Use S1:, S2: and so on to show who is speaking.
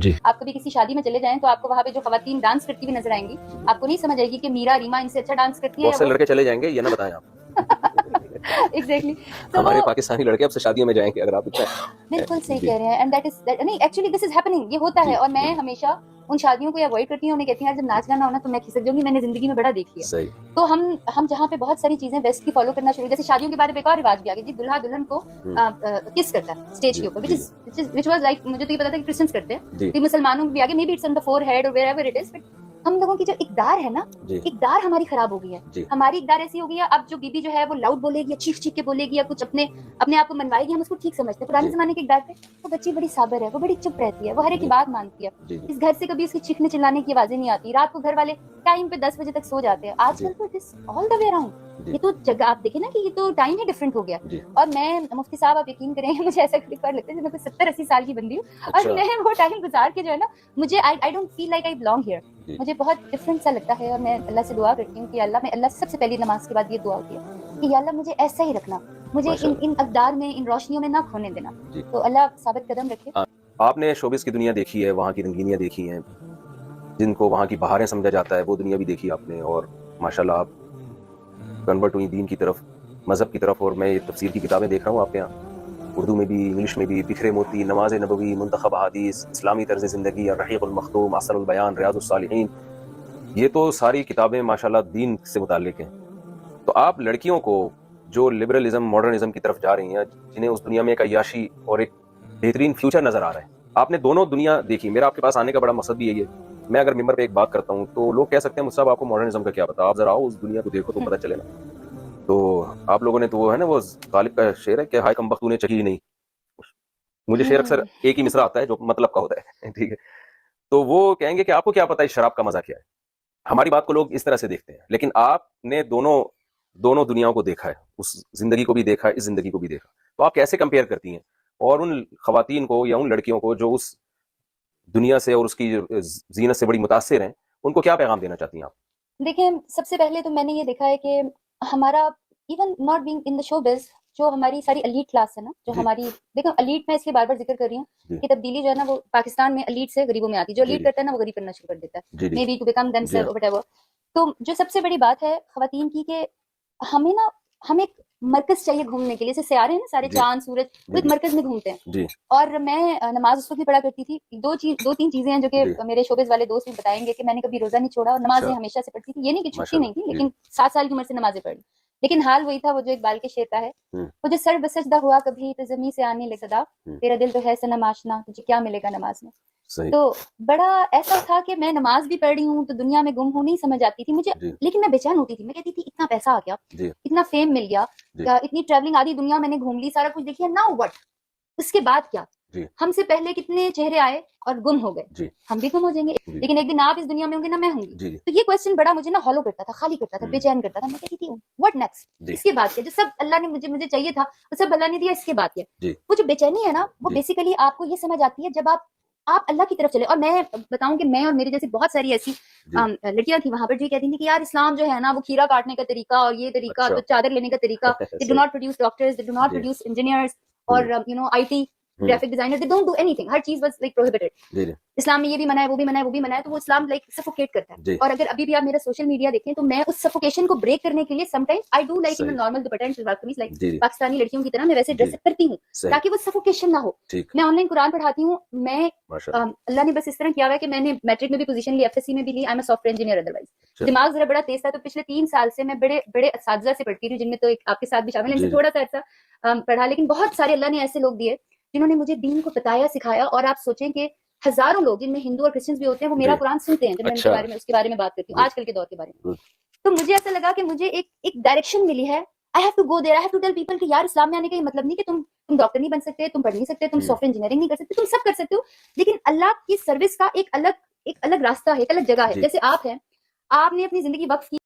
S1: جی
S2: آپ کبھی کسی شادی میں چلے جائیں تو آپ کو وہاں پہ جو خواتین ڈانس کرتی ہوئی نظر آئیں گی, آپ کو نہیں سمجھ آئے گی کہ میرا ریما ان سے اچھا ڈانس کرتی ہیں.
S1: بہت سے لڑکے چلے جائیں گے, یہ نہ بتائیں آپ.
S2: ایگزیکٹلی.
S1: ہمارے پاکستانی لڑکے اب سے شادیوں میں جائیں گے اگر آپ
S2: بالکل صحیح کہہ رہے ہیں. اینڈ دیٹ از نہیں ایکچولی دس از ہیپننگ, یہ ہوتا ہے. اور میں ہمیشہ ان شادیوں کو اوائڈ کرتی ہوں. میں کہتی ہوں یار جب ناچ گانا ہونا تو میں کھسک جاؤں گی, میں نے زندگی میں بڑا دیکھی ہے.
S1: صحیح.
S2: تو ہم جہاں پہ بہت ساری چیزیں ویسٹ کی فالو کرنا شروع, جیسے شادیوں کے بارے میں ایک اور رواج بھی آ گیا جی, دلہا دلہن کو کس کرتا ہے اسٹیج کے اوپر, which was like مجھے تو یہ پتا تھا کہ کرسچنس کرتے ہیں, تو مسلمانوں میں بھی آگے, may be it's on the forehead اور wherever it is, but ہم لوگوں کی جو اقدار ہے نا, اقدار ہماری خراب ہو گئی ہے. ہماری اقدار ایسی ہو گئی ہے, اب جو بیوی جو ہے وہ لاؤڈ بولے گی, چیخ چیخ کے بولے گی, یا کچھ اپنے آپ کو منوائے گی, ہم اس کو ٹھیک سمجھتے ہیں. پرانے زمانے کے اقدار پہ وہ بچی بڑی صابر ہے, وہ بڑی چپ رہتی ہے, وہ ہر ایک کی بات مانتی ہے, اس گھر سے کبھی اس کی چیخنے چلانے کی آوازیں نہیں آتی, رات کو گھر والے ٹائم پہ 10 بجے تک سو جاتے ہیں. آج کل تو it is all the way around. یہ تو جگہ آپ دیکھیں نا کہ یہ تو ٹائم ہی ڈفرینٹ ہو گیا. اور میں مفتی صاحب آپ یقین کریں, مجھے ایسا کبھی پر لگتا ہے میں 70-80 سال کی بندی ہوں, اور میں وہ ٹائم گزار کے جو ہے نا, مجھے I don't feel like I belong here. مجھے بہت ڈفرینٹ سا لگتا ہے, اور میں اللہ سے دعا کرتی ہوں کہ اللہ, میں اللہ سے سب سے پہلی نماز کے بعد یہ دعا ہوتی ہے کہ یا اللہ مجھے ایسا ہی رکھنا, مجھے ان اقدار میں, ان روشنیوں میں نہ کھونے دینا. تو اللہ ثابت قدم رکھے.
S1: آپ نے شوبز کی دنیا دیکھی ہے, وہاں کی رنگینیاں دیکھی ہیں, جن کو وہاں کی بہاریں سمجھا جاتا ہے, وہ دنیا بھی دیکھی آپ نے, اور ماشاءاللہ آپ کنورٹ ہوئی دین کی طرف, مذہب کی طرف. اور میں یہ تفسیر کی کتابیں دیکھ رہا ہوں آپ کے یہاں, اردو میں بھی, انگلش میں بھی, بکھرے موتی, نماز نبوی, منتخب احادیث, اسلامی طرز زندگی, الرحیق المختوم, اثر البیان, ریاض الصالحین, یہ تو ساری کتابیں ماشاءاللہ دین سے متعلق ہیں. تو آپ لڑکیوں کو جو لبرلزم, ماڈرنزم کی طرف جا رہی ہیں, جنہیں اس دنیا میں ایک عیاشی اور ایک بہترین فیوچر نظر آ رہا ہے, آپ نے دونوں دنیا دیکھی. میرا آپ کے پاس آنے کا بڑا مقصد بھی یہی ہے. میں اگر ممبر پہ ایک بات کرتا ہوں تو لوگ کہہ سکتے ہیں مصعب آپ کو ماڈرنزم کا کیا پتا, آپ ذرا آؤ اس دنیا کو دیکھو تو پتہ چلے نا. تو آپ لوگوں نے تو وہ ہے نا, وہ غالب کا شعر ہے کہ ہائے کم بخت نے چکی نہیں. مجھے شعر اکثر ایک ہی مصرع آتا ہے جو مطلب کا ہوتا ہے, ٹھیک ہے, تو وہ کہیں گے کہ آپ کو کیا پتا ہے شراب کا مزہ کیا ہے. ہماری بات کو لوگ اس طرح سے دیکھتے ہیں, لیکن آپ نے دونوں دنیاؤں کو دیکھا ہے, اس زندگی کو بھی دیکھا ہے, اس زندگی کو بھی دیکھا. تو آپ کیسے کمپیئر کرتی ہیں, اور ان خواتین کو یا ان لڑکیوں کو جو اس دنیا سے اور اس کی زینت سے بڑی متاثر ہیں, ان کو کیا پیغام دینا چاہتی ہیں آپ؟
S2: دیکھیں, سب سے پہلے تو میں نے یہ دیکھا ہے کہ ہمارا ایون ناٹ بینگ ان دا شو بز, جو ہماری ساری الیٹ کلاس ہے نا, جو ہماری, دیکھو الیٹ میں اس لیے بار بار ذکر کر رہی ہوں کہ تبدیلی جو ہے نا وہ پاکستان میں الیٹ سے غریبوں میں آتی ہے. جو الیٹ کرتا ہے نا وہ غریب کرنا شروع کر دیتا ہے, may be to become them self whatever. تو جو سب سے بڑی بات ہے خواتین کی کہ ہمیں ایک مرکز چاہیے گھومنے کے لیے. جیسے سیارے ہیں نا, سارے چاند سورج, وہ ایک مرکز میں گھومتے ہیں. اور میں نماز اس وقت بھی پڑھا کرتی تھی. دو تین چیزیں ہیں جو کہ میرے شوبز والے دوست بھی بتائیں گے کہ میں نے کبھی روزہ نہیں چھوڑا, اور نمازیں ہمیشہ سے پڑھتی تھی. یہ نہیں کہ چھٹی نہیں تھی, لیکن 7 سال کی عمر سے نمازیں پڑھ لی. لیکن حال وہی تھا, وہ جو اقبال کے شعر کا ہے, وہ جو سر بسجدہ ہوا کبھی تو زمین سے آنے لے صدا, تیرا دل تو ہے صنم آشنا, تجھے کیا ملے گا نماز میں. تو بڑا ایسا تھا کہ میں نماز بھی پڑھ رہی ہوں تو دنیا میں گم ہوں نہیں سمجھ آتی تھی مجھے, لیکن میں بے چین ہوتی تھی. میں کہتی تھی اتنا پیسہ آ گیا, اتنا فیم مل گیا, اتنی ٹریولنگ, آدھی دنیا میں نے گھوم لی, سارا کچھ دیکھیا, ناؤ وٹ, اس کے بعد کیا؟ ہم سے پہلے کتنے چہرے آئے اور گم ہو گئے, ہم بھی گم ہو جائیں گے, لیکن ایک دن آپ اس دنیا میں ہوں گے نا, میں ہوں گی. تو یہ کوسچن بڑا مجھے نا ہالو کرتا تھا, خالی کرتا تھا, بے چین کرتا تھا. میں کہتی تھی وٹ نیکسٹ, اس کے بعد کیا؟ جو سب اللہ نے مجھے چاہیے تھا وہ سب اللہ نے دیا, اس کے بعد کیا؟ وہ جو بے چینی ہے نا, وہ بیسیکلی آپ کو یہ سمجھ آتی ہے جب آپ اللہ کی طرف چلے. اور میں بتاؤں کہ میں اور میری جیسی بہت ساری ایسی لڑکیاں تھیں وہاں پر جو کہتی تھیں کہ یار اسلام جو ہے نا وہ کھیرا کاٹنے کا طریقہ, اور یہ طریقہ, تو چادر لینے کا طریقہ, they do not produce doctors, they do not produce engineers, اور IT graphic designer, they don't do anything. ہر چیز was like prohibited. اسلام میں یہ بھی منع ہے, وہ بھی منع ہے, وہ بھی منع ہے. تو وہ اسلام لائک سفوکیٹ کرتا ہے. اور اگر ابھی بھی آپ میرا سوشل میڈیا دیکھیں تو میں اس سفوکیشن کو بریک کرنے کے لیے sometimes I do like in normal dupatta and shalwar kameez, like Pakistani لڑکیوں کی طرح میں ویسے ڈریس اپ کرتی ہوں تاکہ وہ سفوکیشن نہ ہو. میں آن لائن قرآن پڑھاتی ہوں. میں اللہ نے بس اس طرح کیا ہوا ہے کہ میں نے میٹرک میں بھی پوزیشن لی, FSC میں بھی لی, I am a soft where engineer. Otherwise دماغ ذرا بڑا تیز تھا, تو پچھلے 3 سال سے میں بڑے بڑے اساتذہ سے پڑھتی ہوں, جن میں تو آپ کے ساتھ بھی شامل ہیں, ان سے تھوڑا سا عرصہ پڑھا, لیکن بہت سارے اللہ نے ایسے لوگ دیے جنہوں نے مجھے دین کو بتایا, سکھایا. اور آپ سوچیں کہ ہزاروں لوگ, جن میں ہندو اور کرسچنز بھی ہوتے ہیں, وہ میرا قرآن سنتے ہیں جب میں ان کے بارے میں, اس کے بارے میں بات کرتی ہوں, آج کل کے دور کے بارے میں. تو مجھے ایسا لگا کہ مجھے ایک ڈائریکشن ملی ہے. I have to go there, I have to tell people کہ یار اسلام میں آنے کا یہ مطلب نہیں کہ تم ڈاکٹر نہیں بن سکتے, تم پڑھ نہیں سکتے, تم سافٹ ویئر انجینئرنگ نہیں کر سکتے, تم سب کر سکتے ہو, لیکن اللہ کی سروس کا ایک الگ راستہ ہے, ایک الگ جگہ ہے. جیسے آپ ہیں, آپ نے اپنی زندگی وقف کی